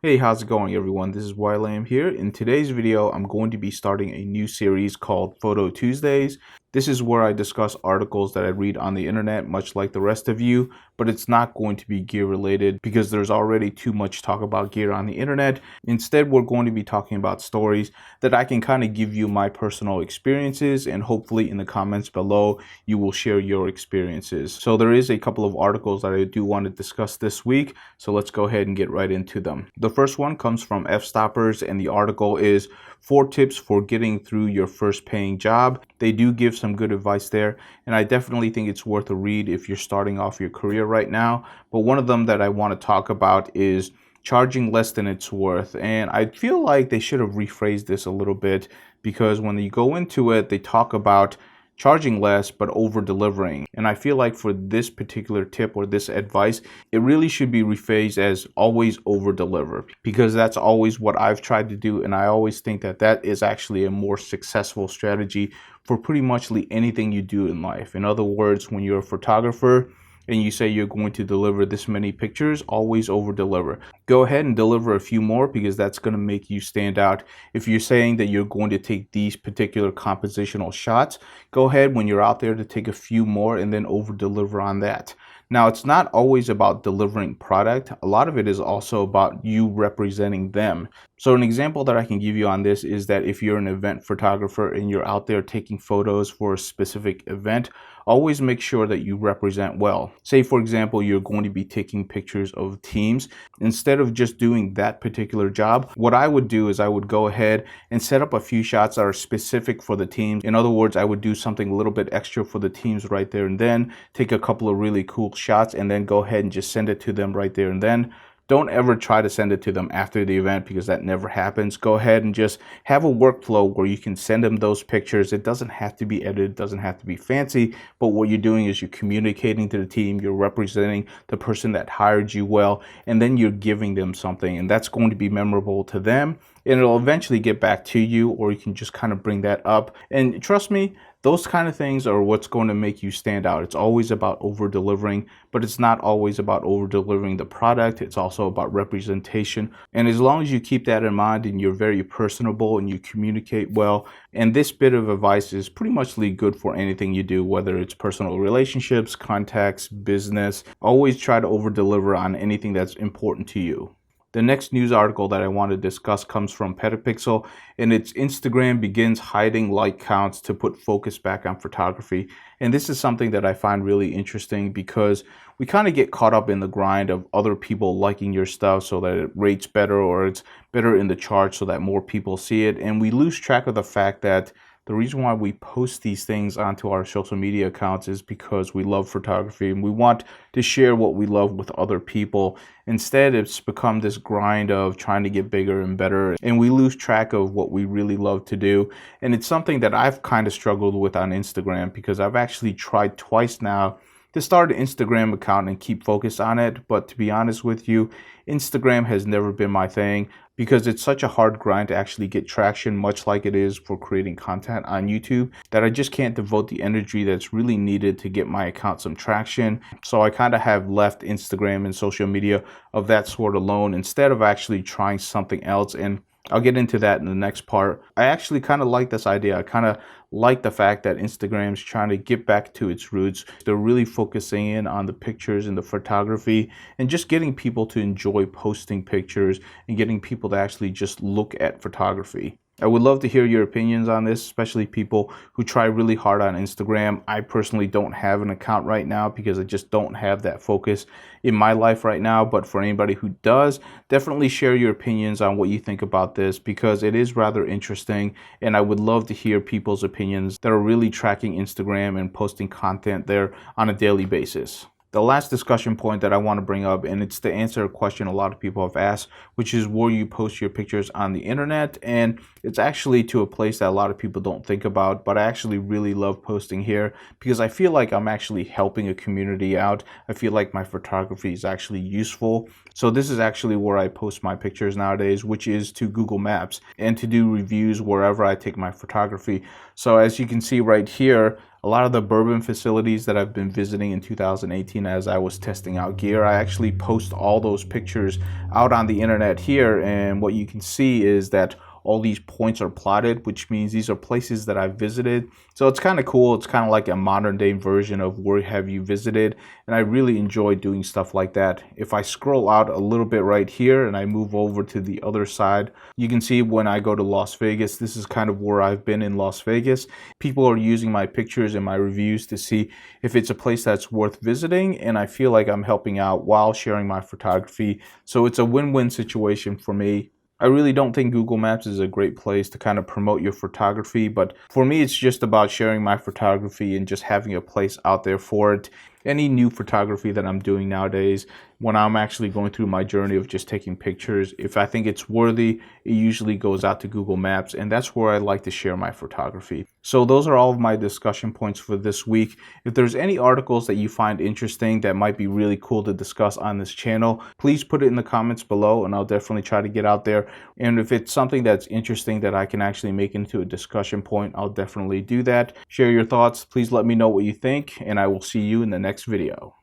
Hey, how's it going everyone? This is YLAM here. In today's video, I'm going to be starting a new series called Photo Tuesdays. This is where I discuss articles that I read on the internet, much like the rest of you, but it's not going to be gear related because there's already too much talk about gear on the internet. Instead, we're going to be talking about stories that I can kind of give you my personal experiences, and hopefully in the comments below, you will share your experiences. So there is a couple of articles that I do want to discuss this week, so let's go ahead and get right into them. The first one comes from FStoppers, and the article is 4 tips for getting through your first paying job. They do give some good advice there, and I definitely think it's worth a read if you're starting off your career right now. But one of them that I want to talk about is charging less than it's worth. And I feel like they should have rephrased this a little bit, because when you go into it, they talk about charging less but over delivering. And I feel like for this particular tip or this advice, it really should be rephrased as always over deliver, because that's always what I've tried to do, and I always think that that is actually a more successful strategy for pretty much anything you do in life. In other words, when you're a photographer and you say you're going to deliver this many pictures, always over deliver. Go ahead and deliver a few more, because that's going to make you stand out. If you're saying that you're going to take these particular compositional shots, go ahead when you're out there to take a few more and then over deliver on that. Now, it's not always about delivering product. A lot of it is also about you representing them. So an example that I can give you on this is that if you're an event photographer and you're out there taking photos for a specific event, always make sure that you represent well. Say, for example, you're going to be taking pictures of teams. Instead of just doing that particular job, what I would do is I would go ahead and set up a few shots that are specific for the team. In other words, I would do something a little bit extra for the teams right there and then, take a couple of really cool shots, and then go ahead and just send it to them right there and then. Don't ever try to send it to them after the event, because that never happens. Go ahead and just have a workflow where you can send them those pictures. It doesn't have to be edited, it doesn't have to be fancy, but what you're doing is you're communicating to the team, you're representing the person that hired you well, and then you're giving them something, and that's going to be memorable to them, and it'll eventually get back to you, or you can just kind of bring that up. And trust me, those kind of things are what's going to make you stand out. It's always about over delivering, but it's not always about over delivering the product. It's also about representation. And as long as you keep that in mind and you're very personable and you communicate well, and this bit of advice is pretty much good for anything you do, whether it's personal relationships, contacts, business, always try to over deliver on anything that's important to you. The next news article that I want to discuss comes from PetaPixel, and it's Instagram begins hiding like counts to put focus back on photography. And this is something that I find really interesting, because we kind of get caught up in the grind of other people liking your stuff so that it rates better, or it's better in the charts so that more people see it. And we lose track of the fact that the reason why we post these things onto our social media accounts is because we love photography and we want to share what we love with other people. Instead, it's become this grind of trying to get bigger and better, and we lose track of what we really love to do. And it's something that I've kind of struggled with on Instagram, because I've actually tried twice now to start an Instagram account and keep focused on it. But to be honest with you, Instagram has never been my thing, because it's such a hard grind to actually get traction, much like it is for creating content on YouTube, that I just can't devote the energy that's really needed to get my account some traction. So I kind of have left Instagram and social media of that sort alone, instead of actually trying something else. And I'll get into that in the next part. I actually kind of like this idea. I kind of like the fact that Instagram's trying to get back to its roots. They're really focusing in on the pictures and the photography, and just getting people to enjoy posting pictures and getting people to actually just look at photography. I would love to hear your opinions on this, especially people who try really hard on Instagram. I personally don't have an account right now because I just don't have that focus in my life right now. But for anybody who does, definitely share your opinions on what you think about this, because it is rather interesting. And I would love to hear people's opinions that are really tracking Instagram and posting content there on a daily basis. The last discussion point that I want to bring up, and it's to answer a question a lot of people have asked, which is where you post your pictures on the internet. And it's actually to a place that a lot of people don't think about, but I actually really love posting here, because I feel like I'm actually helping a community out. I feel like my photography is actually useful. So this is actually where I post my pictures nowadays, which is to Google Maps, and to do reviews wherever I take my photography. So as you can see right here, a A lot of the bourbon facilities that I've been visiting in 2018 as I was testing out gear, I actually post all those pictures out on the internet here, and what you can see is that all these points are plotted, which means these are places that I've visited. So it's kind of cool. It's kind of like a modern day version of where have you visited, and I really enjoy doing stuff like that. If I scroll out a little bit right here and I move over to the other side, you can see when I go to Las Vegas, this is kind of where I've been in Las Vegas. People are using my pictures and my reviews to see if it's a place that's worth visiting, and I feel like I'm helping out while sharing my photography. So it's a win-win situation for me. I really don't think Google Maps is a great place to kind of promote your photography, but for me, it's just about sharing my photography and just having a place out there for it. Any new photography that I'm doing nowadays, when I'm actually going through my journey of just taking pictures, if I think it's worthy, it usually goes out to Google Maps, and that's where I like to share my photography. So those are all of my discussion points for this week. If there's any articles that you find interesting that might be really cool to discuss on this channel, please put it in the comments below, and I'll definitely try to get out there. And if it's something that's interesting that I can actually make into a discussion point, I'll definitely do that. Share your thoughts. Please let me know what you think, and I will see you in the next video.